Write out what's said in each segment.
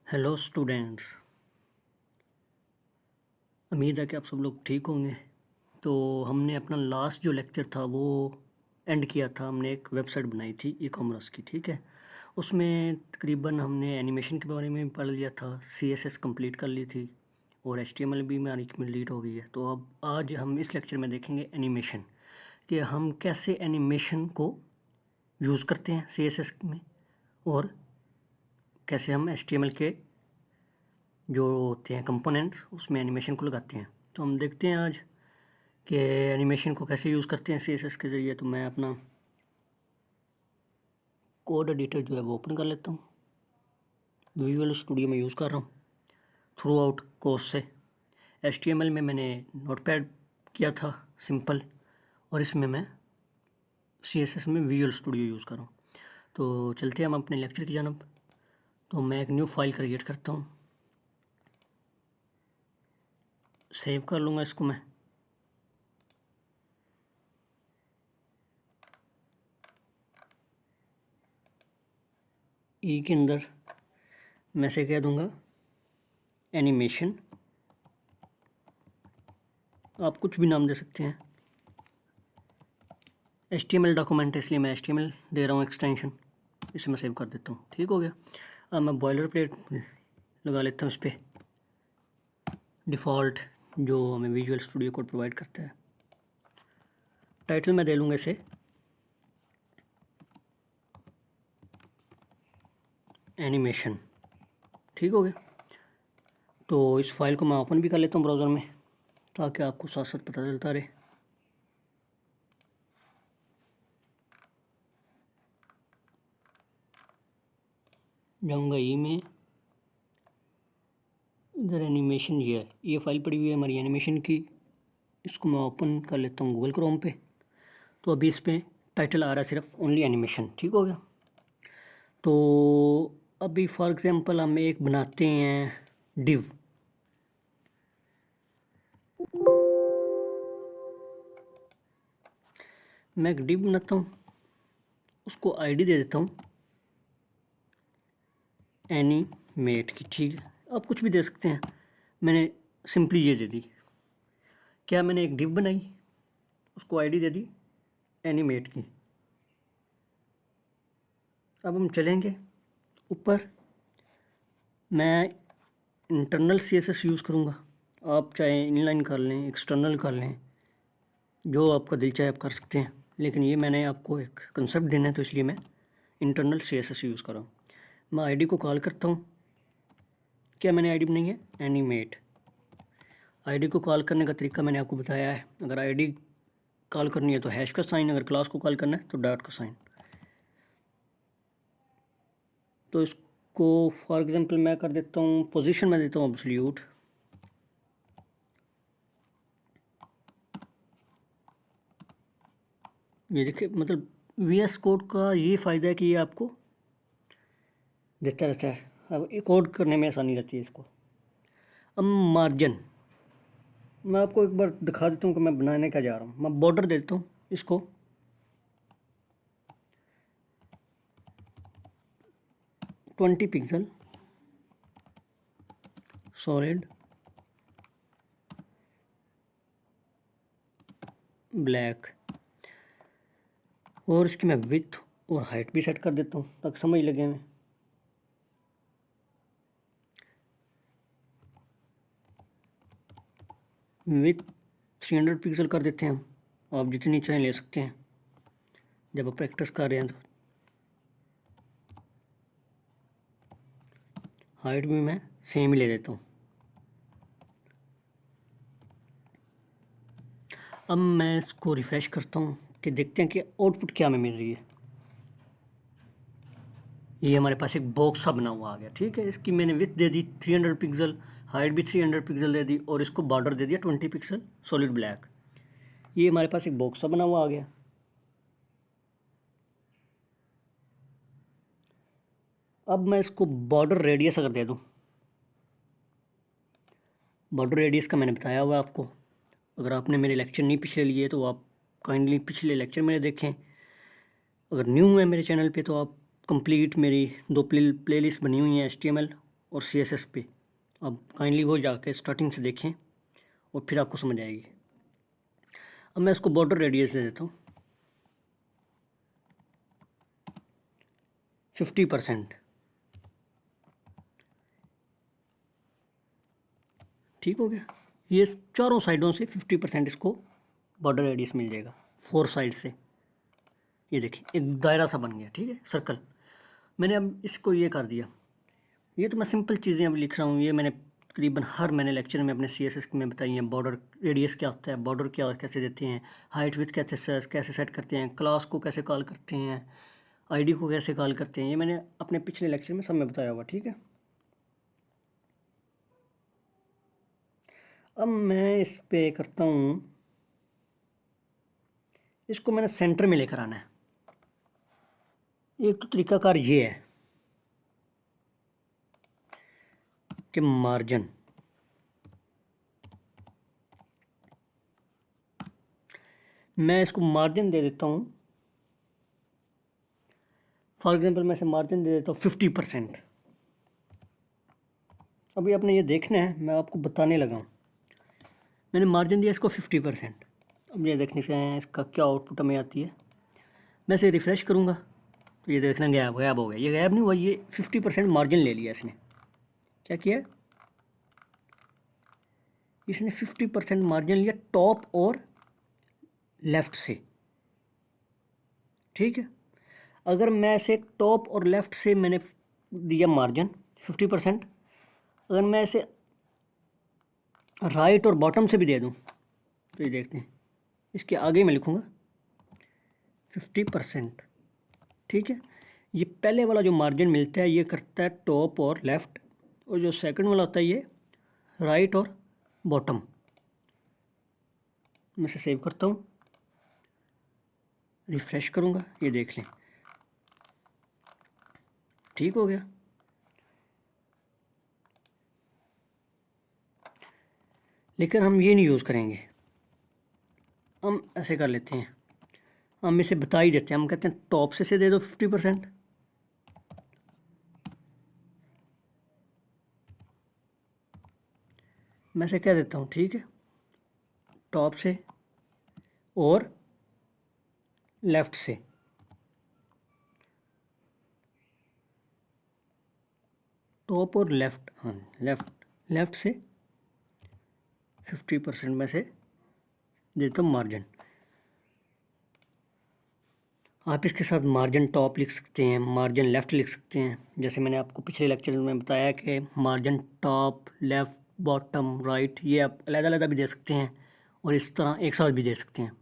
Hello students. उम्मीद है कि आप सब लोग ठीक होंगे। तो हमने अपना लास्ट जो लेक्चर था वो एंड किया था। हमने एक वेबसाइट बनाई थी ई कॉमर्स की, ठीक है। उसमें तकरीबन हमने एनिमेशन के बारे में पढ़ लिया था, सीएसएस कंप्लीट कर ली थी और एचटीएमएल भी हमारी कंप्लीट हो गई है। तो अब आज हम इस लेक्चर में देखेंगे एनिमेशन, कि हम कैसे एनिमेशन को यूज़ करते हैं सीएसएस में और कैसे हम एचटीएमएल के जो होते हैं कंपोनेंट्स उसमें एनिमेशन को लगाते हैं। तो हम देखते हैं आज कि एनिमेशन को कैसे यूज़ करते हैं सीएसएस के ज़रिए। तो मैं अपना कोड एडिटर जो है वो ओपन कर लेता हूँ। विजुअल स्टूडियो में यूज़ कर रहा हूँ थ्रू आउट कोर्स से। एचटीएमएल में मैंने नोटपैड किया था सिंपल, और इसमें मैं सीएसएस में विजुअल स्टूडियो यूज़ कर रहा हूँ। तो चलते हैं हम अपने लेक्चर की जानब। तो मैं एक न्यू फाइल क्रिएट करता हूँ, सेव कर लूँगा इसको मैं। ई के अंदर मैं से कह दूँगा एनिमेशन, आप कुछ भी नाम दे सकते हैं। HTML डॉक्यूमेंट है इसलिए मैं HTML दे रहा हूँ एक्सटेंशन, इसे मैं सेव कर देता हूँ। ठीक हो गया। अब मैं बॉयलर प्लेट लगा लेता हूँ इस पर, डिफ़ॉल्ट जो हमें विजुअल स्टूडियो कोड प्रोवाइड करता है। टाइटल मैं दे लूँगा इसे एनिमेशन। ठीक हो गया। तो इस फाइल को मैं ओपन भी कर लेता हूँ ब्राउज़र में, ताकि आपको साथ साथ पता चलता रहे। जाऊँगा ई में, इधर एनिमेशन ये फाइल पड़ी हुई है हमारी एनिमेशन की। इसको मैं ओपन कर लेता हूँ गूगल क्रोम पे। तो अभी इस पर टाइटल आ रहा है सिर्फ ओनली एनिमेशन। ठीक हो गया। तो अभी फॉर एग्ज़ाम्पल हम एक बनाते हैं डिव। मैं एक डिव बनाता हूँ, उसको आईडी दे देता हूँ एनीमेट की। ठीक है, आप कुछ भी दे सकते हैं, मैंने सिंपली ये दे दी। क्या मैंने एक डिव बनाई, उसको आईडी दे दी एनीमेट की। अब हम चलेंगे ऊपर, मैं इंटरनल सीएसएस यूज़ करूँगा। आप चाहे इनलाइन कर लें, एक्सटर्नल कर लें, जो आपका दिल चाहे आप कर सकते हैं, लेकिन ये मैंने आपको एक कंसेप्ट देना है तो इसलिए मैं इंटरनल सीएसएस यूज़ कर रहा हूँ। मैं आईडी को कॉल करता हूँ। क्या मैंने आईडी बनाई है एनीमेट। आईडी को कॉल करने का तरीका मैंने आपको बताया है। अगर आईडी कॉल करनी है तो हैश का साइन, अगर क्लास को कॉल करना है तो डॉट का साइन। तो इसको फॉर एग्जांपल मैं कर देता हूँ, पोजीशन में देता हूँ एब्सोल्यूट। ये देखिए, मतलब वीएस कोड का ये फ़ायदा है कि ये आपको देता रहता है। अब ये कोड करने में आसानी रहती है इसको। अब मार्जिन मैं आपको एक बार दिखा देता हूँ कि मैं बनाने का जा रहा हूँ। मैं बॉर्डर देता हूँ इसको 20 पिक्सल सॉलिड ब्लैक, और इसकी मैं विड्थ और हाइट भी सेट कर देता हूँ ताकि समझ लगे हमें। विथ 300 पिक्सल कर देते हैं हम, आप जितनी चाहें ले सकते हैं जब आप प्रैक्टिस कर रहे हैं। तो हाइट भी मैं सेम ही ले देता हूँ। अब मैं इसको रिफ़्रेश करता हूँ कि देखते हैं कि आउटपुट क्या हमें मिल रही है। ये हमारे पास एक बॉक्स सा बना हुआ आ गया। ठीक है, इसकी मैंने विड्थ दे दी 300 पिक्सल, हाइट भी 300 पिक्सल दे दी, और इसको बॉर्डर दे दिया 20 पिक्सल सॉलिड ब्लैक। ये हमारे पास एक बॉक्स सा बना हुआ आ गया। अब मैं इसको बॉर्डर रेडियस अगर दे दूँ, बॉर्डर रेडियस का मैंने बताया हुआ है आपको। अगर आपने मेरे लेक्चर नहीं पिछले लिए तो आप काइंडली पिछले लेक्चर मेरे देखें। अगर न्यू है मेरे चैनल पे तो आप कंप्लीट मेरी 2 प्लेलिस्ट बनी हुई हैं HTML और CSS पे। अब काइंडली वो जाके स्टार्टिंग से देखें और फिर आपको समझ आएगी। अब मैं इसको बॉर्डर रेडियस दे देता हूँ 50%। ठीक हो गया। ये चारों साइडों से 50% इसको बॉर्डर रेडियस मिल जाएगा, 4 साइड से। ये देखिए एक दायरा सा बन गया, ठीक है, सर्कल। मैंने अब इसको ये कर दिया। ये तो मैं सिंपल चीज़ें अब लिख रहा हूँ, ये मैंने तकरीबन हर मैंने लेक्चर में अपने CSS में बताई हैं। बॉर्डर रेडियस क्या होता है, बॉर्डर क्या कैसे देते हैं, हाइट विड्थ कैसे सेट करते हैं, क्लास को कैसे कॉल करते हैं, आईडी को कैसे कॉल करते हैं, ये मैंने अपने पिछले लेक्चर में सब में बताया हुआ, ठीक है। अब मैं इस पे करता हूँ, इसको मैंने सेंटर में लेकर आना है। एक तो तरीकाकार ये है कि मार्जिन, मैं इसको मार्जिन दे देता हूँ। फॉर एग्जांपल मैं इसे मार्जिन दे देता हूँ 50%। अभी आपने ये देखना है, मैं आपको बताने लगा हूँ। मैंने मार्जिन दिया इसको 50%। अब ये देखने से इसका क्या आउटपुट हमें आती है। मैं इसे रिफ़्रेश करूँगा तो ये देखना गायब हो गया। ये गायब नहीं हुआ, ये 50% मार्जिन ले लिया इसने। क्या किया, इसने 50% मार्जिन लिया टॉप और लेफ़्ट से, ठीक है। अगर मैं इसे टॉप और लेफ़्ट से मैंने दिया मार्जिन 50%, अगर मैं इसे राइट और बॉटम से भी दे दूँ तो ये देखते हैं, इसके आगे मैं लिखूँगा 50%, ठीक है। ये पहले वाला जो मार्जिन मिलता है ये करता है टॉप और लेफ़्ट, और जो सेकंड वाला होता है ये राइट और बॉटम। मैं इसे सेव करता हूँ, रिफ़्रेश करूँगा, ये देख लें ठीक हो गया। लेकिन हम ये नहीं यूज़ करेंगे, हम ऐसे कर लेते हैं, हम इसे बता ही देते हैं। हम कहते हैं टॉप से दे दो 50%, मैं से कह देता हूँ, ठीक है, टॉप से और लेफ़्ट से। टॉप और लेफ़्ट, हाँ लेफ़्ट से 50% में से देता हूँ मार्जिन। आप इसके साथ मार्जिन टॉप लिख सकते हैं, मार्जिन लेफ़्ट लिख सकते हैं। जैसे मैंने आपको पिछले लेक्चर में बताया कि margin top, left, bottom, right, ये आप अलग-अलग भी दे सकते हैं और इस तरह एक साथ भी दे सकते हैं।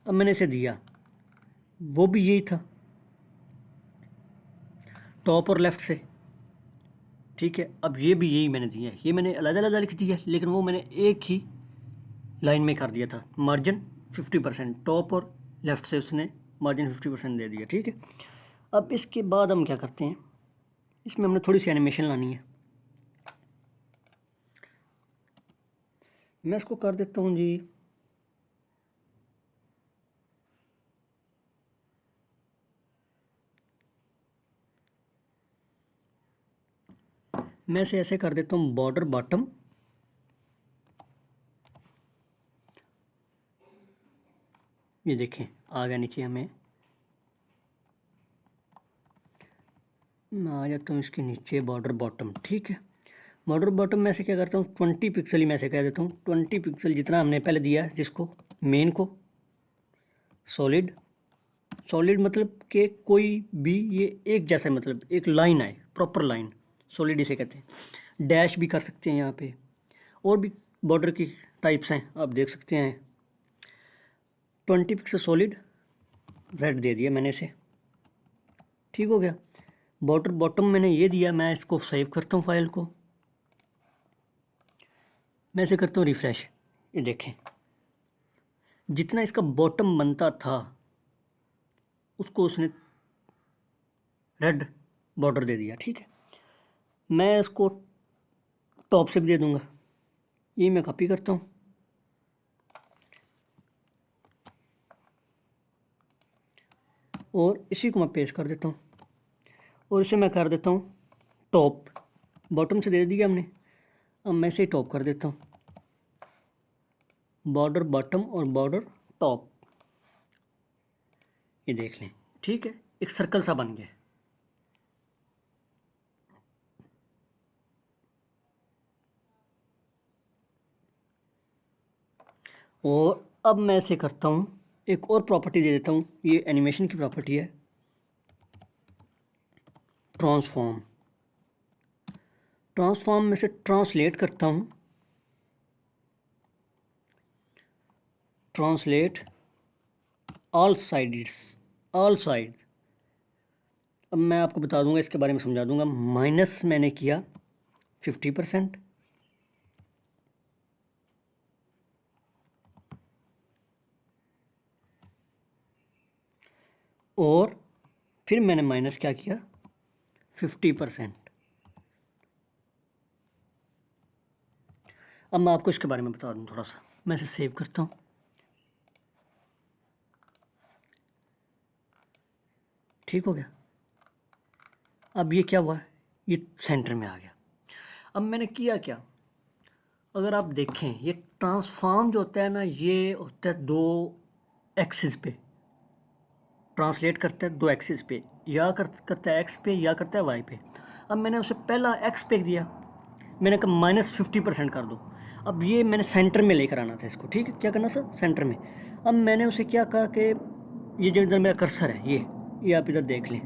अब मैंने इसे दिया, वो भी यही था, टॉप और लेफ़्ट से, ठीक है। अब ये भी यही मैंने दिया है, ये मैंने अलग-अलग लिख दिया, लेकिन वो मैंने एक ही लाइन में कर दिया था। मार्जिन 50%, टॉप और लेफ़्ट से उसने मार्जिन 50% दे दिया, ठीक है। अब इसके बाद हम क्या करते हैं, इसमें हमने थोड़ी सी एनिमेशन लानी है। मैं इसको कर देता हूँ जी, मैं इसे ऐसे कर देता हूँ बॉर्डर बॉटम, ये देखें आ गया नीचे। हमें मैं आ जाता हूँ इसके नीचे बॉर्डर बॉटम, ठीक है। बॉर्डर बॉटम में से क्या करता हूँ 20 पिक्सल ही मैं से कह देता हूँ, 20 पिक्सल जितना हमने पहले दिया है, जिसको मेन को सॉलिड मतलब कि कोई भी ये एक जैसा, मतलब एक लाइन आए, प्रॉपर लाइन, सॉलिड इसे कहते हैं। डैश भी कर सकते हैं यहाँ पे, और भी बॉर्डर की टाइप्स हैं, आप देख सकते हैं। 20 पिक्सल सॉलिड, रेड दे दिया मैंने इसे, ठीक हो गया। बॉर्डर बॉटम मैंने ये दिया, मैं इसको सेव करता हूँ फाइल को, मैं इसे करता हूँ रिफ़्रेश। ये देखें जितना इसका बॉटम बनता था उसको उसने रेड बॉर्डर दे दिया, ठीक है। मैं इसको टॉप से भी दे दूँगा, ये मैं कॉपी करता हूँ, और इसी को मैं पेस्ट कर देता हूँ। और इसे मैं कर देता हूँ टॉप। बॉटम से दे दिया हमने, अब मैं इसे टॉप कर देता हूँ, बॉर्डर बॉटम और बॉर्डर टॉप। ये देख लें, ठीक है, एक सर्कल सा बन गया। और अब मैं इसे करता हूँ, एक और प्रॉपर्टी दे देता हूँ, ये एनिमेशन की प्रॉपर्टी है, ट्रांसफॉर्म। ट्रांसफॉर्म में से ट्रांसलेट करता हूँ, translate all sides, all side. अब मैं आपको बता दूंगा, इसके बारे में समझा दूंगा। माइनस मैंने किया 50%, और फिर मैंने माइनस क्या किया 50%। अब मैं आपको इसके बारे में बता दूं थोड़ा सा। मैं इसे सेव करता हूँ, ठीक हो गया। अब ये क्या हुआ, ये सेंटर में आ गया। अब मैंने किया क्या, अगर आप देखें ये ट्रांसफॉर्म जो होता है ना, ये होता है दो एक्सिस पे, ट्रांसलेट करता है दो एक्सिस पे, या करता है एक्स पे या करता है वाई पे। अब मैंने उसे पहला एक्स पे दिया, मैंने कहा -50% कर दो। अब ये मैंने सेंटर में लेकर आना था इसको, ठीक है, क्या करना सर, सेंटर में। अब मैंने उसे क्या कहा कि ये जो इधर मेरा कर्सर है, ये आप इधर देख लें,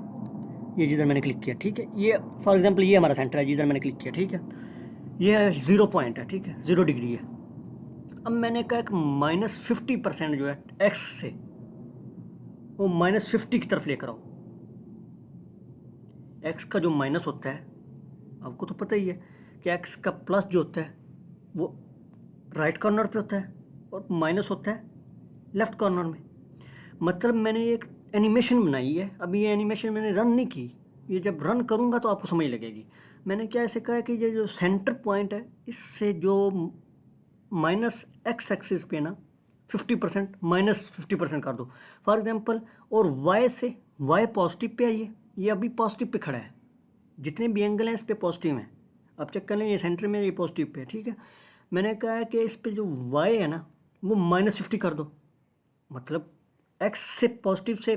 ये जिधर मैंने क्लिक किया, ठीक है, ये फॉर एग्जांपल ये हमारा सेंटर है जिधर मैंने क्लिक किया, ठीक है, ये 0 पॉइंट है, ठीक है, 0 डिग्री है। अब मैंने कहा कि -50% जो है एक्स से वो -50 की तरफ लेकर आओ। एक्स का जो माइनस होता है, आपको तो पता ही है कि एक्स का प्लस जो होता है वो राइट कॉर्नर पे होता है और माइनस होता है लेफ्ट कॉर्नर में। मतलब मैंने एक एनिमेशन बनाई है, अभी ये एनिमेशन मैंने रन नहीं की, ये जब रन करूँगा तो आपको समझ लगेगी। मैंने क्या ऐसे कहा कि ये जो सेंटर पॉइंट है, इससे जो माइनस एक्स एक्सिस पे ना 50% -50% कर दो फॉर एग्जांपल, और वाई से, वाई पॉजिटिव पे है, ये अभी पॉजिटिव पे खड़ा है, जितने भी एंगल हैं इस पे पॉजिटिव हैं। आप चेक कर लें, ये सेंटर में, ये पॉजिटिव पे है, ठीक है। मैंने कहा है कि इस पे जो वाई है ना वो -50 कर दो, मतलब एक्स से पॉजिटिव से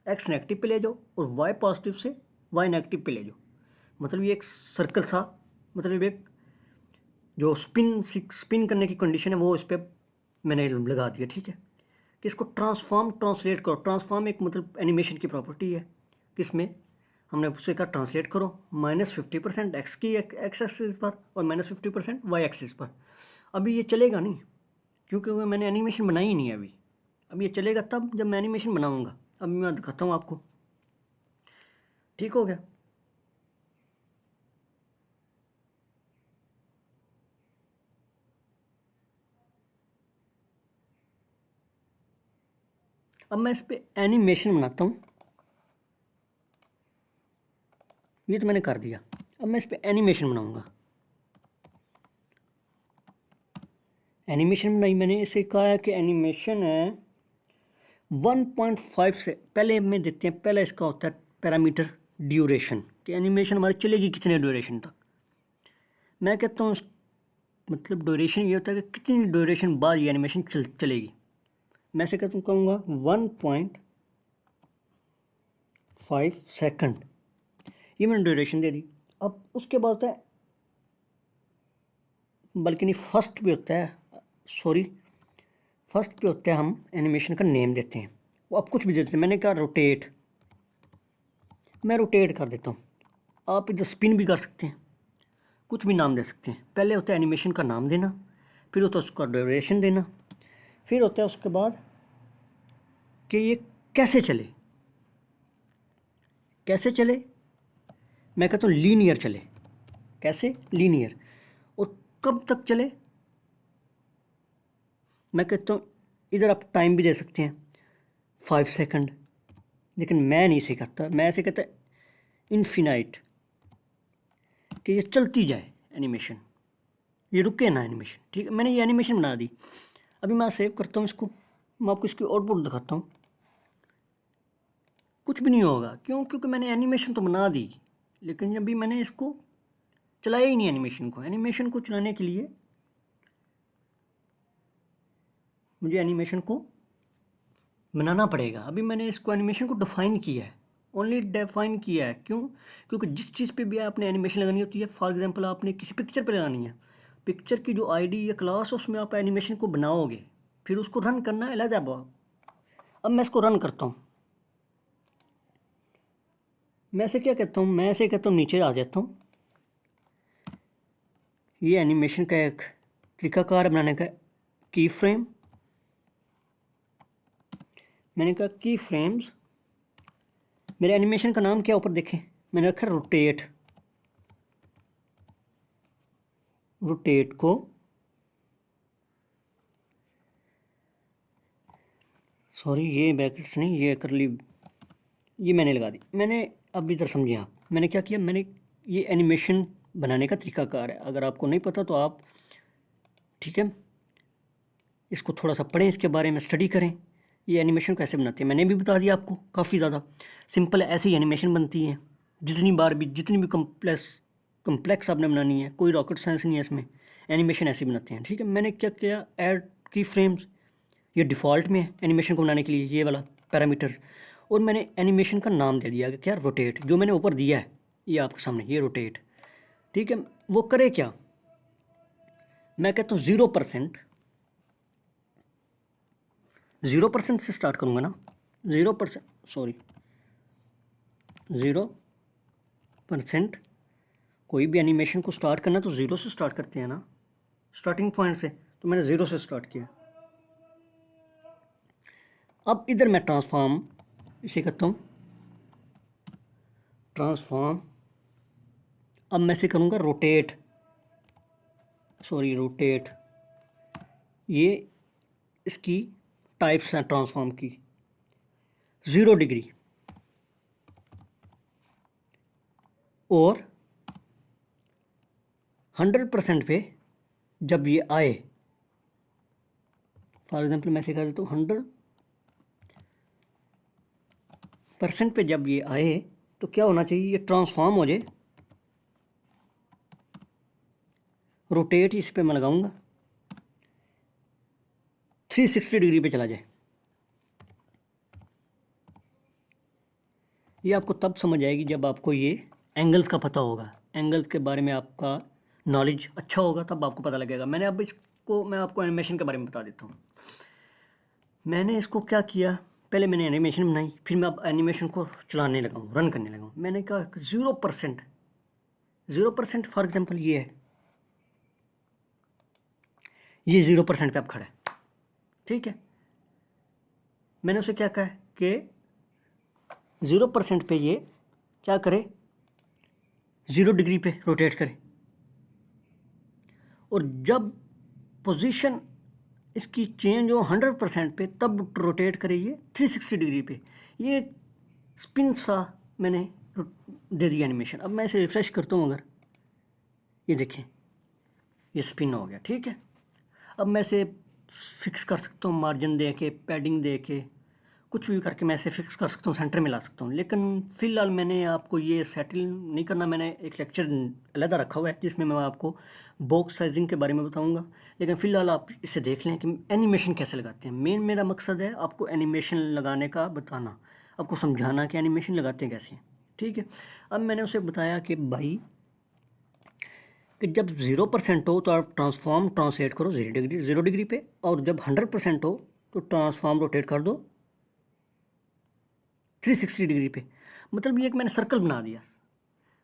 एक्स नेगेटिव पे ले जाओ और वाई पॉजिटिव से वाई नेगेटिव पे ले जाओ। मतलब ये एक सर्कल सा, मतलब एक जो स्पिन करने की कंडीशन है वो इस पर मैंने लगा दिया, ठीक है। कि इसको ट्रांसफॉर्म ट्रांसलेट करो। ट्रांसफॉर्म एक मतलब एनिमेशन की प्रॉपर्टी है, किसमें हमने उससे कहा ट्रांसलेट करो -50% एक्स की एक्स एक्सिस पर और -50% वाई एक्सिस पर। अभी ये चलेगा नहीं, क्योंकि मैंने एनिमेशन बनाई ही नहीं है अभी। अब ये चलेगा तब जब मैं एनिमेशन बनाऊंगा। अभी मैं दिखाता हूँ आपको, ठीक हो गया। अब मैं इस पर एनिमेशन बनाता हूँ, ये तो मैंने कर दिया। अब मैं इस पर एनिमेशन बनाऊंगा। एनिमेशन बनाई मैंने, इसे कहा है कि एनिमेशन है 1.5 से पहले में देते हैं। पहले इसका होता है पैरामीटर ड्यूरेशन, कि एनिमेशन हमारी चलेगी कितने ड्यूरेशन तक। मैं कहता हूँ मतलब ड्यूरेशन ये होता है कि कितनी ड्यूरेशन बाद ये एनिमेशन चलेगी। मैं से कहता हूँ, कहूँगा 1.5 सेकंड, ये मैंने ड्यूरेशन दे दी। अब उसके बाद होता है, बल्कि नहीं, फर्स्ट पे होता है, सॉरी, फर्स्ट पे होता है हम एनिमेशन का नेम देते हैं, वो अब कुछ भी देते हैं। मैंने कहा रोटेट, मैं रोटेट कर देता हूँ। आप इधर स्पिन भी कर सकते हैं, कुछ भी नाम दे सकते हैं। पहले होता है एनिमेशन का नाम देना, फिर होता है उसका ड्यूरेशन देना, फिर होता है उसके बाद कि ये कैसे चले, कैसे चले। मैं कहता हूँ लीनियर चले, कैसे, लीनियर। और कब तक चले, मैं कहता हूँ इधर आप टाइम भी दे सकते हैं 5 सेकंड, लेकिन मैं नहीं सिखाता, मैं ऐसे कहता इन्फिनाइट, कि ये चलती जाए एनिमेशन, ये रुके ना एनिमेशन, ठीक है। मैंने ये एनिमेशन बना दी। अभी मैं सेव करता हूँ इसको, मैं आपको इसकी आउटपुट दिखाता हूँ। कुछ भी नहीं होगा। क्यों? क्योंकि मैंने एनिमेशन तो बना दी, लेकिन अभी मैंने इसको चलाया ही नहीं। एनिमेशन को चलाने के लिए मुझे एनिमेशन को बनाना पड़ेगा। अभी मैंने इसको एनिमेशन को डिफ़ाइन किया है, ओनली डिफ़ाइन किया है। क्यों? क्योंकि जिस चीज़ पे भी आपने एनिमेशन लगानी होती है, फॉर एग्जांपल आपने किसी पिक्चर पे लगानी है, पिक्चर की जो आईडी या क्लास है उसमें आप एनिमेशन को बनाओगे, फिर उसको रन करना है अलग है बात। अब मैं इसको रन करता हूँ। मैं ऐसे क्या कहता हूँ, मैं ऐसे कहता हूँ नीचे आ जाता हूँ। ये एनिमेशन का एक तरीकाकार बनाने का, की फ्रेम। मैंने कहा की फ्रेम्स। मेरे एनिमेशन का नाम क्या ऊपर देखें, मैंने रखा रोटेट। रोटेट को सॉरी ये ब्रैकेट्स नहीं, ये करली, ये मैंने लगा दी। मैंने अब इधर समझिए आप, मैंने क्या किया, मैंने ये एनिमेशन बनाने का तरीकाकार है। अगर आपको नहीं पता तो आप, ठीक है, इसको थोड़ा सा पढ़ें, इसके बारे में स्टडी करें, ये एनिमेशन कैसे बनाते हैं। मैंने भी बता दिया आपको, काफ़ी ज़्यादा सिंपल ऐसे ही एनिमेशन बनती है। जितनी भी कम्प्लेक्स आपने बनानी है, कोई रॉकेट साइंस नहीं है इसमें, एनिमेशन ऐसे बनाते हैं। ठीक है, मैंने क्या किया, ऐड की फ्रेम्स, ये डिफ़ॉल्ट में है एनिमेशन को बनाने के लिए, ये वाला पैरामीटर्स। और मैंने एनिमेशन का नाम दे दिया कि क्या, रोटेट। जो मैंने ऊपर दिया है ये आपके सामने, ये रोटेट। ठीक है, वो करे क्या, मैं कहता हूँ 0%, 0% से स्टार्ट करूँगा ना, 0%, सॉरी 0%। कोई भी एनिमेशन को स्टार्ट करना तो 0 से स्टार्ट करते हैं ना, स्टार्टिंग पॉइंट से। तो मैंने 0 से स्टार्ट किया। अब इधर मैं ट्रांसफॉर्म, इसे कहता हूँ ट्रांसफॉर्म। अब मैं इसे करूँगा रोटेट, सॉरी रोटेट। ये इसकी टाइप्स हैं ट्रांसफॉर्म की। 0 डिग्री और 100% पे जब ये आए, फॉर एग्जांपल मैं इसे कह देता हूँ 100% पे जब ये आए तो क्या होना चाहिए, ये ट्रांसफॉर्म हो जाए। रोटेट इस पे मैं लगाऊंगा, 360 डिग्री पे चला जाए। ये आपको तब समझ आएगी जब आपको ये एंगल्स का पता होगा, एंगल्स के बारे में आपका नॉलेज अच्छा होगा, तब आपको पता लगेगा। मैं आपको एनिमेशन के बारे में बता देता हूँ। मैंने इसको क्या किया, पहले मैंने एनिमेशन बनाई, फिर मैं अब एनिमेशन को चलाने लगा हूँ, रन करने लगा हूँ। मैंने कहा 0%, 0% फॉर एग्जांपल ये है, ये 0% पे अब खड़ा है। ठीक है, मैंने उसे क्या कहा कि 0% पे ये क्या करे, 0 डिग्री पे रोटेट करे। और जब पोजीशन इसकी चेंज हो 100% पे, तब रोटेट करे ये 360 डिग्री पे। ये स्पिन सा मैंने दे दिया एनिमेशन। अब मैं इसे रिफ्रेश करता हूँ, अगर ये देखें ये स्पिन हो गया। ठीक है, अब मैं इसे फिक्स कर सकता हूँ, मार्जिन दे के, पैडिंग दे के, कुछ भी करके मैं इसे फिक्स कर सकता हूँ, सेंटर में ला सकता हूँ। लेकिन फ़िलहाल मैंने आपको ये सेटल नहीं करना, मैंने एक लेक्चर अलग रखा हुआ है जिसमें मैं आपको बॉक्स साइजिंग के बारे में बताऊँगा। लेकिन फ़िलहाल आप इसे देख लें कि एनिमेशन कैसे लगाते हैं। मेरा मकसद है आपको एनिमेशन लगाने का बताना, आपको समझाना कि एनिमेशन लगाते हैं कैसे। ठीक है, अब मैंने उसे बताया कि भाई कि जब 0% हो तो आप ट्रांसलेट करो 0 डिग्री पे, और जब 100% हो तो ट्रांसफॉर्म रोटेट कर दो 360 डिग्री पे। मतलब ये एक मैंने सर्कल बना दिया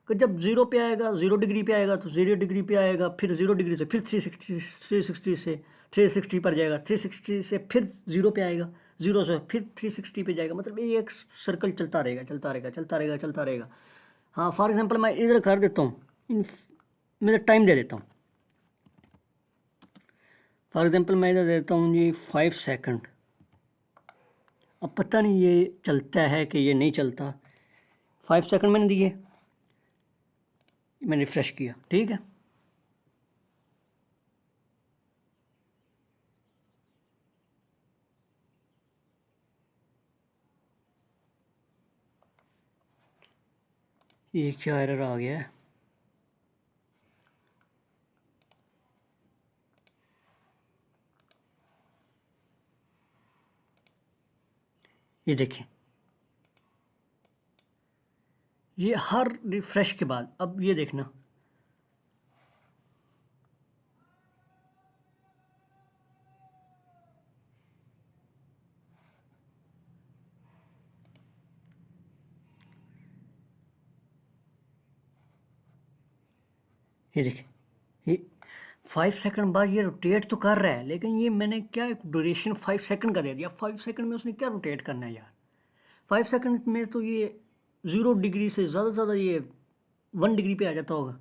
कि जब 0 पे आएगा, 0 डिग्री पे आएगा तो 0 डिग्री पे आएगा, फिर 0 डिग्री से फिर 360 से 360 पर जाएगा, 360 से फिर 0 पे आएगा, 0 से फिर 360 पे जाएगा। मतलब ये एक सर्कल चलता रहेगा, चलता रहेगा, चलता रहेगा, चलता रहेगा। हाँ, फॉर एग्जांपल मैं इधर कर देता हूँ, मैं टाइम दे देता हूँ। फॉर एग्जांपल मैं इधर देता हूँ जी 5 सेकंड। अब पता नहीं ये चलता है कि ये नहीं चलता। 5 सेकंड मैंने दिए, मैंने रिफ्रेश किया। ठीक है, ये क्या एरर आ गया है? ये देखें, ये हर रिफ्रेश के बाद, अब ये देखना, ये देखें, ये 5 सेकंड बाद ये रोटेट तो कर रहा है, लेकिन ये मैंने क्या ड्यूरेशन 5 सेकंड का दे दिया। 5 सेकंड में उसने क्या रोटेट करना है यार? 5 सेकंड में तो ये 0 डिग्री से ज़्यादा ये 1 डिग्री पे आ जाता होगा,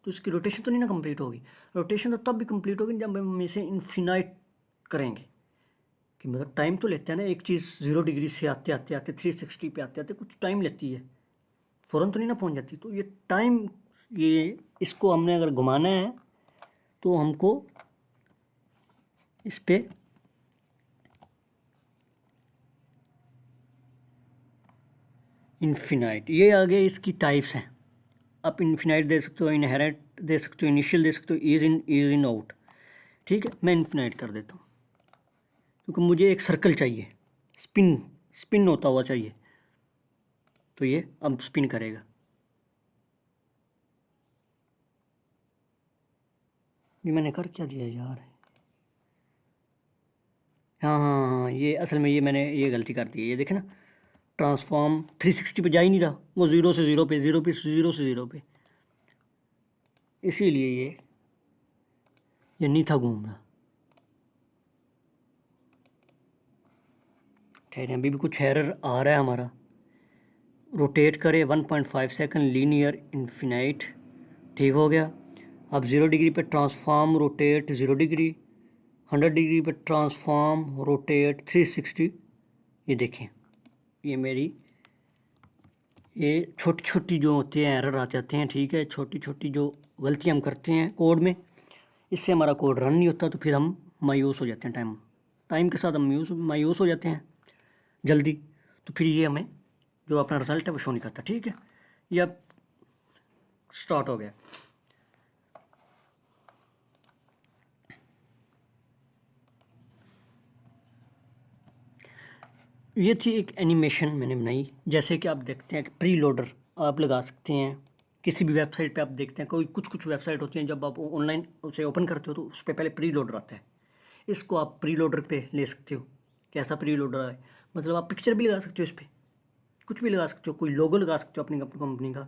तो इसकी रोटेशन तो नहीं ना कंप्लीट होगी। रोटेशन तो तब भी कंप्लीट होगी जब हम इसे इन्फिनाइट करेंगे, कि मतलब टाइम तो लेते हैं ना, एक चीज़ 0 डिग्री से आते आते आते 360 पे आते आते कुछ टाइम लेती है, फ़ौरन तो नहीं ना पहुंच जाती। तो ये टाइम, ये इसको हमने अगर घुमाना है तो हमको इस पर इन्फिनाइट, ये आगे इसकी टाइप्स हैं। आप इन्फिनाइट दे सकते हो, इनहेरेंट दे सकते हो, इनिशियल दे सकते हो, ईज इन आउट। ठीक है, मैं इन्फिनाइट कर देता हूँ, क्योंकि मुझे एक सर्कल चाहिए, स्पिन स्पिन होता हुआ चाहिए। तो ये अब स्पिन करेगा। ये मैंने कर क्या दिया यार? हाँ हाँ हाँ, ये असल में ये मैंने ये गलती कर दी है। ये देखे ना, ट्रांसफॉर्म 360 पे जा ही नहीं रहा, वो 0 से 0 पे, 0 से 0 पे, इसीलिए ये नहीं था घूम रहा। ठहरे, अभी भी कुछ एरर आ रहा है हमारा। रोटेट करे 1.5 सेकंड, लीनियर इन्फिनाइट, ठीक हो गया। अब 0 डिग्री पे ट्रांसफॉर्म रोटेट 0 डिग्री, 100 डिग्री पे ट्रांसफॉर्म रोटेट 360। ये देखें, ये मेरी, ये छोटी छोटी जो होते हैं एरर आ जाते हैं, ठीक है, छोटी छोटी जो गलतियाँ हम करते हैं कोड में, इससे हमारा कोड रन नहीं होता, तो फिर हम मायूस हो जाते हैं। टाइम टाइम के साथ हम मायूस हो जाते हैं जल्दी, तो फिर ये हमें जो अपना रिजल्ट है वो शो नहीं करता। ठीक है, ये अब स्टार्ट हो गया। ये थी एक एनिमेशन मैंने बनाई, जैसे कि आप देखते हैं कि प्री लोडर आप लगा सकते हैं किसी भी वेबसाइट पे। आप देखते हैं कोई कुछ वेबसाइट होती हैं, जब आप ऑनलाइन उसे ओपन करते हो तो उस पर पहले प्री लोडर आता है। इसको आप प्री लोडर पे ले सकते हो। कैसा प्री लोडर है? मतलब आप पिक्चर भी लगा सकते हो इस पर, कुछ भी लगा सकते हो, कोई लोगो लगा सकते हो अपनी कंपनी का।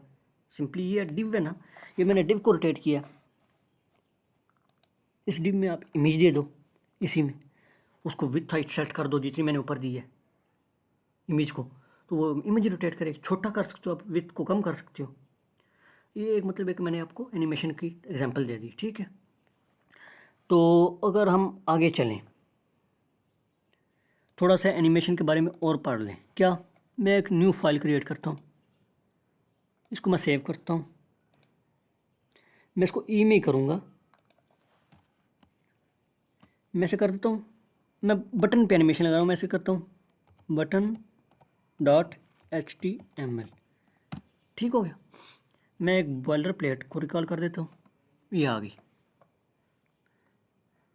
सिंपली ये डिव है ना, ये मैंने डिव को रोटेट किया, इस डिव में आप इमेज दे दो, इसी में उसको विथ हाइट सेट कर दो जितनी मैंने ऊपर दी है इमेज को, तो वो इमेज रोटेट करेगी। छोटा कर सकते हो आप, विथ को कम कर सकते हो। ये एक मतलब एक मैंने आपको एनिमेशन की एग्जांपल दे दी। ठीक है, तो अगर हम आगे चलें, थोड़ा सा एनिमेशन के बारे में और पढ़ लें क्या। मैं एक न्यू फाइल क्रिएट करता हूँ, इसको मैं सेव करता हूँ। मैं इसको ई में ही करूँगा, मैं ऐसे कर देता हूँ। मैं बटन पे एनिमेशन लगा रहा हूँ, मैं ऐसे करता हूँ बटन डॉट HTML। ठीक हो गया। मैं एक बॉयलर प्लेट को रिकॉल कर देता हूँ, ये आ गई।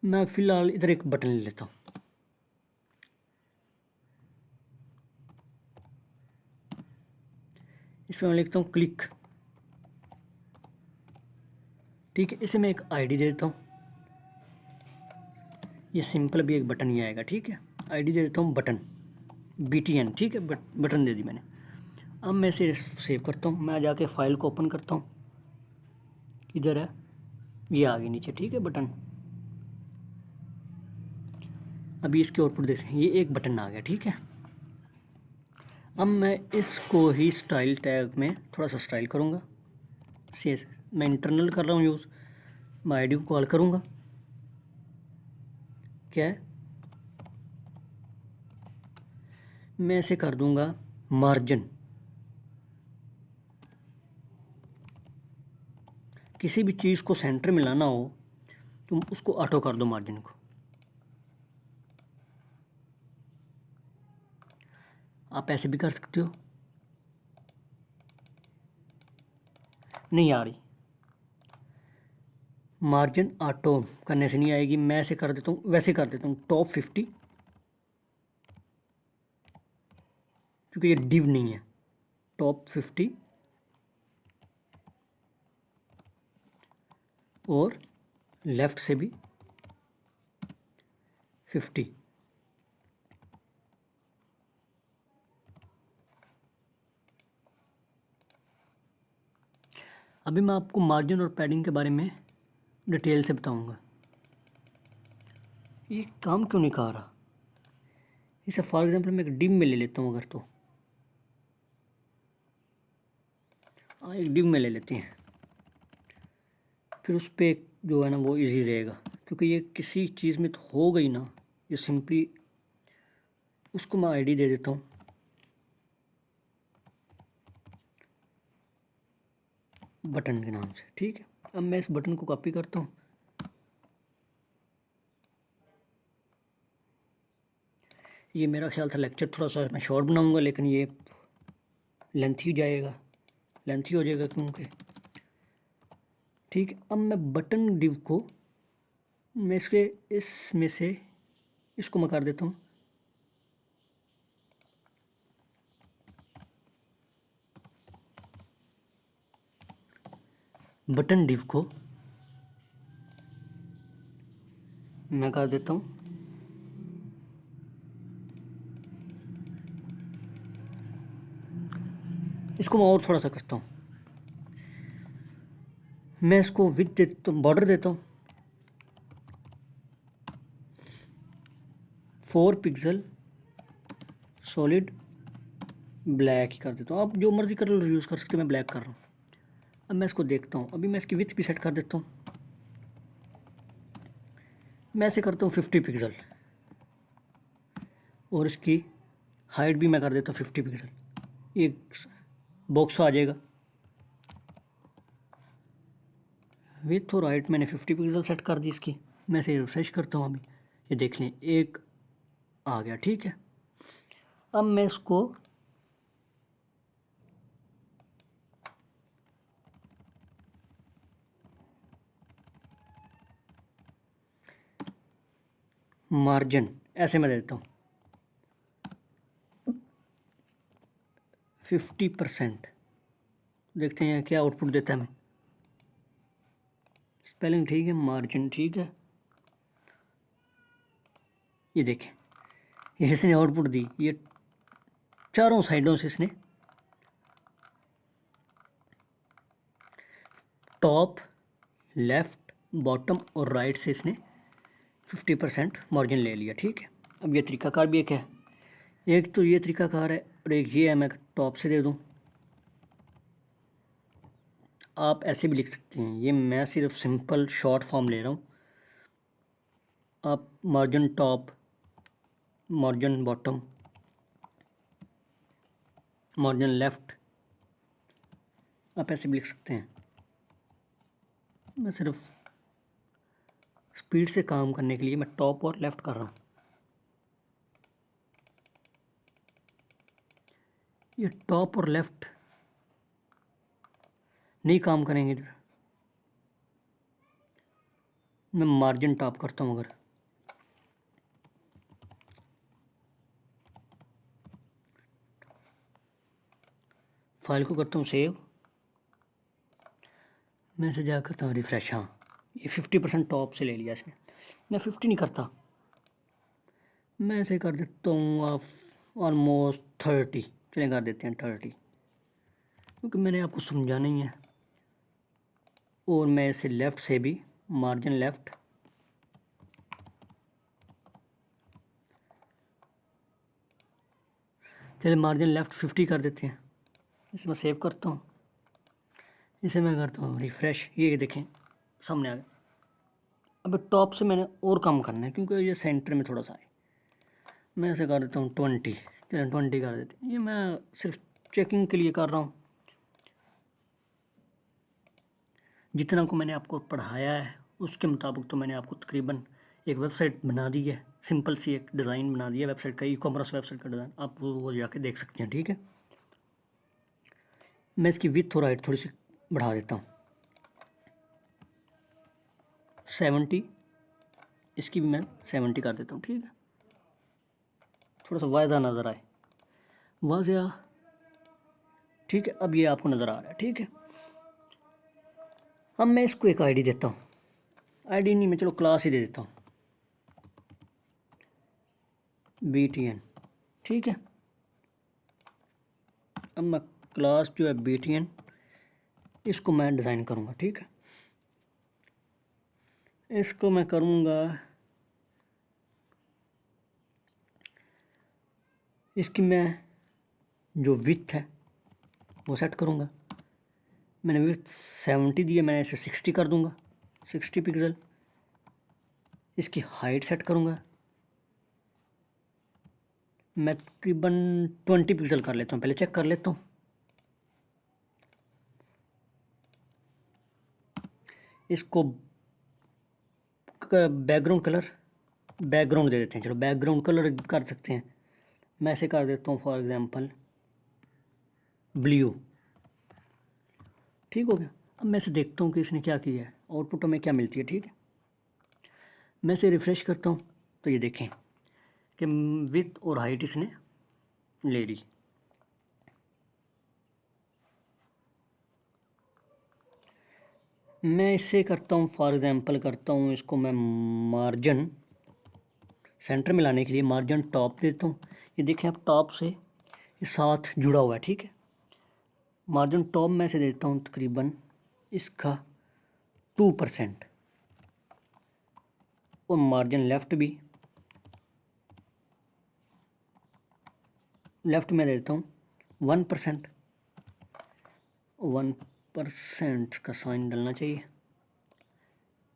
मैं फ़िलहाल इधर एक बटन ले लेता हूँ, इस पर मैं लिखता हूँ क्लिक। ठीक है, इसे मैं एक आईडी दे देता हूँ, ये सिंपल भी एक बटन ही आएगा। ठीक है, आईडी दे देता हूँ बटन BTN। ठीक है, बटन दे दी मैंने। अब मैं इसे सेव करता हूँ, मैं जाके फाइल को ओपन करता हूँ, इधर है, ये आ गई नीचे। ठीक है, बटन। अभी इसके आउटपुट देख सकते हैं, ये एक बटन आ गया। ठीक है, अब मैं इसको ही स्टाइल टैग में थोड़ा सा स्टाइल करूँगा। CSS मैं इंटरनल कर रहा हूँ यूज़, मैं आईडी को कॉल करूँगा, क्या है, मैं इसे कर दूँगा मार्जिन। किसी भी चीज़ को सेंटर में लाना हो तुम उसको ऑटो कर दो मार्जिन को। आप ऐसे भी कर सकते हो, नहीं आ रही, मार्जिन ऑटो करने से नहीं आएगी। मैं ऐसे कर देता हूँ, वैसे कर देता हूँ टॉप 50, क्योंकि ये डिव नहीं है। टॉप 50 और लेफ़्ट से भी 50। अभी मैं आपको मार्जिन और पैडिंग के बारे में डिटेल से बताऊंगा। ये काम क्यों नहीं कर रहा? इसे फॉर एग्जांपल मैं एक डिव में ले लेता हूँ अगर, तो एक डिव में ले लेते हैं, फिर उस पर जो है ना वो इजी रहेगा, क्योंकि ये किसी चीज़ में तो हो गई ना। ये सिंपली उसको मैं आईडी दे देता हूँ, बटन के नाम से, ठीक है। अब मैं इस बटन को कॉपी करता हूँ, ये मेरा ख्याल था लेक्चर थोड़ा सा मैं शॉर्ट बनाऊंगा, लेकिन ये लेंथी हो जाएगा क्योंकि, ठीक है। अब मैं बटन डिव को मैं इसमें से इसको मैं कर देता हूँ बटन डिव को मैं कर देता हूँ इसको मैं और थोड़ा सा करता हूँ, मैं इसको विथ देता हूँ, बॉर्डर देता हूँ 4 पिक्सल सॉलिड ब्लैक ही कर देता हूँ। आप जो मर्ज़ी कलर यूज़ कर सकते हैं, मैं ब्लैक कर रहा हूँ। अब मैं इसको देखता हूँ, अभी मैं इसकी विथ भी सेट कर देता हूँ, मैं ऐसे करता हूँ 50 पिक्सल, और इसकी हाइट भी मैं कर देता हूँ 50 पिक्सल। एक बॉक्स आ जाएगा, विथ और हाइट मैंने 50 पिक्सल सेट कर दी इसकी। मैं इसे रिफ्रेश करता हूँ, अभी ये देख लें एक आ गया, ठीक है। अब मैं इसको मार्जिन ऐसे मैं देता हूँ 50%, देखते हैं क्या आउटपुट देता है हमें। स्पेलिंग ठीक है, मार्जिन ठीक है, ये देखें ये इसने आउटपुट दी, ये चारों साइडों से इसने टॉप, लेफ़्ट, बॉटम और राइट से इसने 50% मार्जिन ले लिया, ठीक है। अब ये तरीकाकार भी एक है, एक तो ये तरीकाकार है और एक ये है, मैं टॉप से दे दूँ। आप ऐसे भी लिख सकते हैं, ये मैं सिर्फ सिंपल शॉर्ट फॉर्म ले रहा हूँ। आप margin top, margin bottom, margin left, आप ऐसे भी लिख सकते हैं। मैं सिर्फ स्पीड से काम करने के लिए मैं टॉप और लेफ़्ट कर रहा हूँ। ये टॉप और लेफ़्ट नहीं काम करेंगे इधर, मैं मार्जिन टॉप करता हूँ अगर, फाइल को करता हूँ सेव, मैं इसे जा करता हूँ रिफ़्रेश। हाँ, ये 50% टॉप से ले लिया इसने, मैं 50 नहीं करता, मैं इसे कर देता हूँ ऑलमोस्ट 30, चलें कर देते हैं 30, क्योंकि मैंने आपको समझाना ही है। और मैं इसे लेफ़्ट से भी मार्जिन लेफ़्ट, चलिए मार्जिन लेफ़्ट 50 कर देते हैं। इसे मैं सेव करता हूँ, इसे मैं करता हूँ रिफ़्रेश, ये देखें सामने आ गया। अब टॉप से मैंने और कम करना है, क्योंकि ये सेंटर में थोड़ा सा है। मैं ऐसे कर देता हूँ 20, चलिए 20 कर देते हैं। ये मैं सिर्फ चेकिंग के लिए कर रहा हूँ, जितना को मैंने आपको पढ़ाया है उसके मुताबिक तो मैंने आपको तकरीबन एक वेबसाइट बना दी है, सिंपल सी एक डिज़ाइन बना दिया वेबसाइट का, ई कॉमर्स वेबसाइट का डिज़ाइन, आप वो जाके देख सकते हैं, ठीक है। मैं इसकी विथ और हाइट थोड़ी सी बढ़ा देता हूँ 70, इसकी भी मैं 70 कर देता हूँ, ठीक है, थोड़ा सा वाज़ा नज़र आए, वाज़ा, ठीक है। अब ये आपको नज़र आ रहा है, ठीक है। अब मैं इसको एक आईडी देता हूँ, आईडी नहीं, मैं चलो क्लास ही दे देता हूँ, BTN, ठीक है। अब मैं क्लास जो है BTN, इसको मैं डिज़ाइन करूँगा, ठीक है। इसको मैं करूँगा, इसकी मैं जो विड्थ है वो सेट करूँगा। मैंने विड्थ 70 दिया, मैं इसे 60 कर दूँगा, 60 पिक्सल। इसकी हाइट सेट करूँगा, मैं तकरीबन 20 पिक्सल कर लेता हूँ, पहले चेक कर लेता हूँ। इसको बैकग्राउंड कलर, बैकग्राउंड दे देते हैं, चलो बैकग्राउंड कलर कर सकते हैं। मैं ऐसे कर देता हूँ फॉर एग्जांपल ब्लू, ठीक हो गया। अब मैं इसे देखता हूँ कि इसने क्या किया है, आउटपुट हमें क्या मिलती है, ठीक है। मैं इसे रिफ़्रेश करता हूँ तो ये देखें कि विड्थ और हाइट इसने ले ली। मैं इसे करता हूँ फॉर एग्जांपल करता हूँ, इसको मैं मार्जिन सेंटर में लाने के लिए मार्जिन टॉप देता हूँ। ये देखें अब टॉप से ये साथ जुड़ा हुआ है, ठीक है। मार्जिन टॉप में से देता हूँ तकरीबन इसका 2%, और मार्जिन लेफ़्ट भी, लेफ़्ट में देता हूँ 1%, 1% का साइन डलना चाहिए।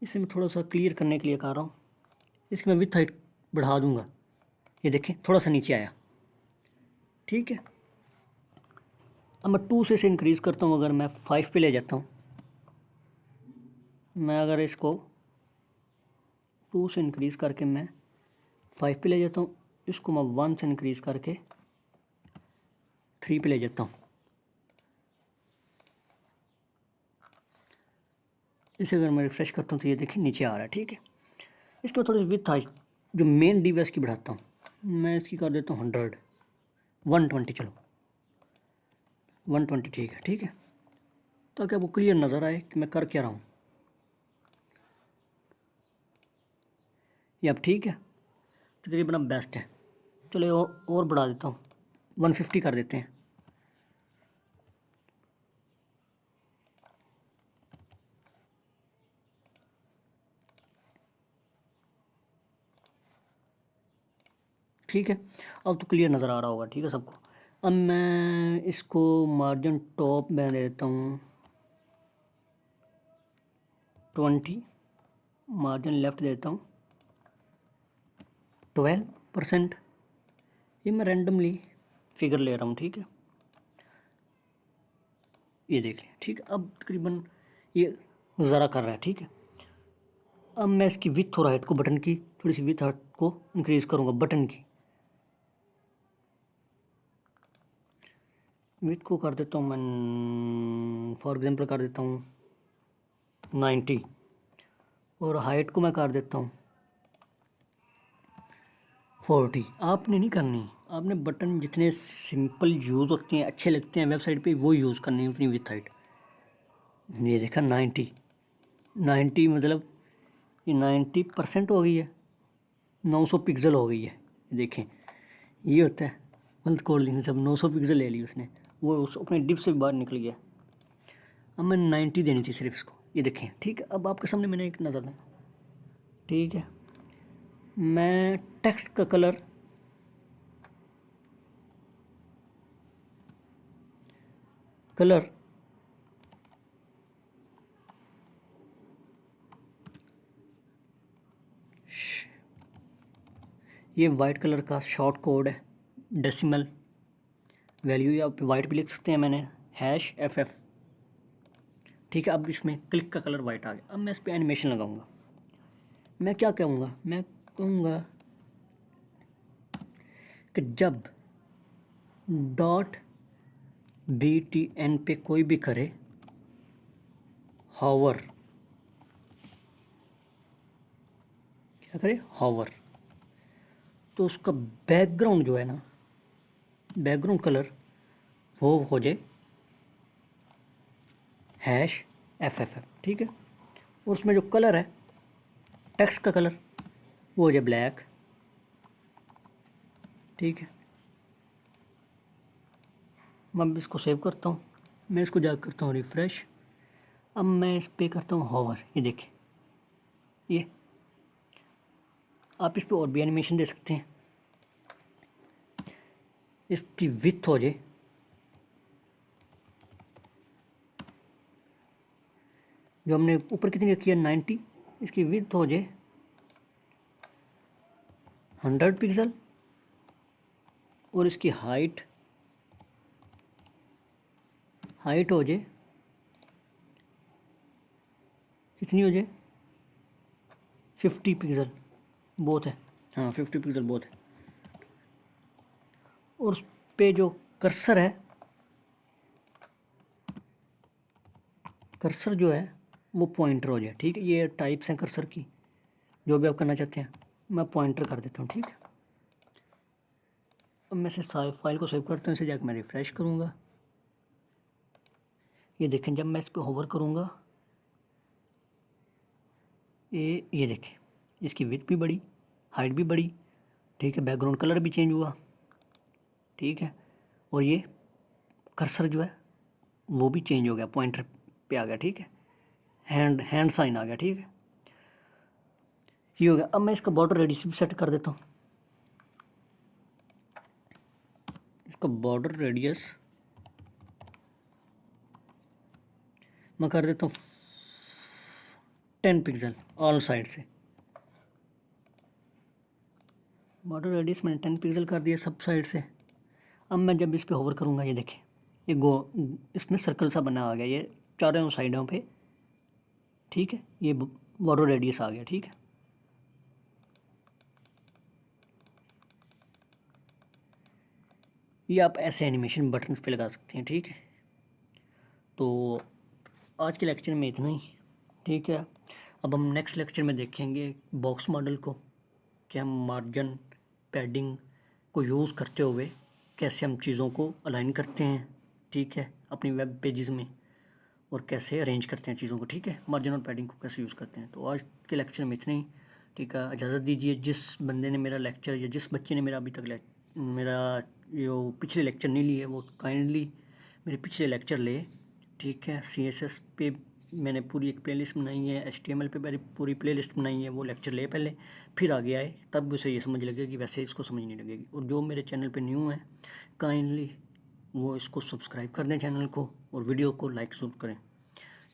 इसे मैं थोड़ा सा क्लियर करने के लिए कर रहा हूँ। इसकी मैं विड्थ हाइट बढ़ा दूँगा, ये देखें थोड़ा सा नीचे आया, ठीक है। अब मैं 2 से इसे इंक्रीज़ करता हूँ, अगर मैं 5 पे ले जाता हूँ, मैं अगर इसको 2 से इंक्रीज़ करके मैं 5 पे ले जाता हूँ, इसको मैं 1 से इंक्रीज़ करके 3 पे ले जाता हूँ, इसे अगर मैं रिफ़्रेश करता हूँ तो ये देखिए नीचे आ रहा है, ठीक है। इसके बाद थोड़ी सी विड्थ हाइट जो मेन डी की बढ़ाता हूँ, मैं इसकी कर देता हूँ 100, 120, चलो 120, ठीक है, ठीक है, ताकि आपको क्लियर नज़र आए कि मैं कर क्या रहा हूँ। ये अब ठीक है, तकरीबन अब बेस्ट है। चलो और बढ़ा देता हूँ, 150 कर देते हैं, ठीक है। अब तो क्लियर नज़र आ रहा होगा, ठीक है सबको। अब मैं इसको मार्जिन टॉप में देता हूँ 20, मार्जिन लेफ़्ट देता हूँ 12%। ये मैं रैंडमली फिगर ले रहा हूँ, ठीक है, ये देख लें, ठीक है। अब तकरीबन ये ज़रा कर रहा है, ठीक है। अब मैं इसकी विड्थ और हाइट को, बटन की थोड़ी सी विड्थ हाइट को इंक्रीज़ करूँगा, बटन की विड्थ को कर देता हूँ मैं फॉर एग्जांपल कर देता हूँ 90, और हाइट को मैं कर देता हूँ 40। आपने नहीं करनी, आपने बटन जितने सिंपल यूज़ होते हैं, अच्छे लगते हैं वेबसाइट पे, वो यूज़ करनी है उतनी विड्थ हाइट। ये देखा 90 मतलब ये 90% हो गई है, 900 पिक्सल हो गई है, देखें ये होता है गलत कोड लिखने से। अब 900 पिक्सल ले ली उसने, वो उस अपने डिप से बाहर निकल गया। अब मैं 90 देनी थी सिर्फ इसको, ये देखें, ठीक है। अब आपके सामने मैंने एक नज़र दें, ठीक है। मैं टेक्स्ट का कलर ये वाइट कलर का शॉर्ट कोड है, डेसिमल वैल्यू, या आप वाइट भी लिख सकते हैं, मैंने #FF, ठीक है। अब इसमें क्लिक का कलर वाइट आ गया। अब मैं इस पर एनिमेशन लगाऊंगा। मैं क्या कहूँगा, मैं कहूँगा कि जब .BTN पे कोई भी करे हॉवर, क्या करें, हॉवर। तो उसका बैकग्राउंड जो है ना, बैकग्राउंड कलर वो हो जाए #FFF, ठीक है। और उसमें जो कलर है, टेक्स्ट का कलर, वो हो जाए ब्लैक, ठीक है। मैं इसको सेव करता हूँ, मैं इसको जा करता हूँ रिफ़्रेश। अब मैं इस पर करता हूँ हॉवर, ये देखिए, ये आप इस पर और भी एनिमेशन दे सकते हैं। इसकी विड्थ हो जाए, जो हमने ऊपर कितनी रखी है 90, इसकी विड्थ हो जाए 100 पिक्सल, और इसकी हाइट हो जाए, कितनी हो जाए 50 पिक्सल, बहुत है, हाँ 50 पिक्सल बहुत है। और उस पे जो कर्सर है, कर्सर जो है वो पॉइंटर हो जाए, ठीक है। ये टाइप्स हैं कर्सर की, जो भी आप करना चाहते हैं, मैं पॉइंटर कर देता हूँ, ठीक है। अब मैं इसे फाइल को सेव करता हूँ, इसे जाकर मैं रिफ़्रेश करूँगा। ये देखें, जब मैं इस पर होवर करूँगा, ये देखें, इसकी विड्थ भी बढ़ी, हाइट भी बढ़ी, ठीक है। बैकग्राउंड कलर भी चेंज हुआ, ठीक है। और ये कर्सर जो है वो भी चेंज हो गया, पॉइंटर पे आ गया, ठीक है। हैंड साइन आ गया, ठीक है। ये हो गया। अब मैं इसका बॉर्डर रेडियस भी सेट कर देता हूँ। इसका बॉर्डर रेडियस मैं कर देता हूँ 10 पिक्सल ऑल साइड से। बॉर्डर रेडियस मैंने 10 पिक्सल कर दिया सब साइड से। अब मैं जब इस पर होवर करूँगा, ये देखें, ये इसमें सर्कल सा बना आ गया, ये चारों साइडों पे, ठीक है। ये बॉर्डर रेडियस आ गया, ठीक है। ये आप ऐसे एनिमेशन बटन्स पे लगा सकते हैं, ठीक है। तो आज के लेक्चर में इतना ही, ठीक है। अब हम नेक्स्ट लेक्चर में देखेंगे बॉक्स मॉडल को, कि हम मार्जिन पैडिंग को यूज़ करते हुए कैसे हम चीज़ों को अलाइन करते हैं, ठीक है, अपनी वेब पेजेस में, और कैसे अरेंज करते हैं चीज़ों को, ठीक है। मार्जिन और पैडिंग को कैसे यूज़ करते हैं। तो आज के लेक्चर में इतना ही, ठीक है। इजाज़त दीजिए। जिस बंदे ने मेरा लेक्चर या जिस बच्चे ने मेरा अभी तक मेरा जो पिछले लेक्चर नहीं लिए, वो काइंडली मेरे पिछले लेक्चर ले, ठीक है। CSS पे मैंने पूरी एक प्लेलिस्ट बनाई है, HTML पे मेरी पूरी प्लेलिस्ट बनाई है, वो लेक्चर ले पहले, फिर आगे आए, तब उसे ये समझ लगेगी, वैसे इसको समझ नहीं लगेगी। और जो मेरे चैनल पे न्यू है, काइंडली वो इसको सब्सक्राइब कर दें चैनल को, और वीडियो को लाइक ज़रूर करें,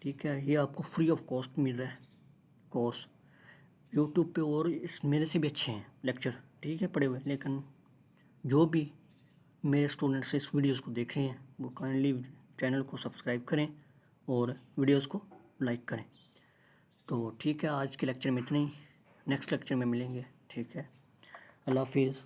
ठीक है। ये आपको फ्री ऑफ कॉस्ट मिल रहा है कोर्स यूट्यूब पे, और इस मेरे से भी अच्छे हैं लेक्चर, ठीक है, पढ़े हुए। लेकिन जो भी मेरे स्टूडेंट्स इस वीडियोस को देख रहे हैं, वो काइंडली चैनल को सब्सक्राइब करें और वीडियोस को लाइक करें। तो ठीक है, आज के लेक्चर में इतना ही, नेक्स्ट लेक्चर में मिलेंगे, ठीक है। अल्लाह हाफिज़।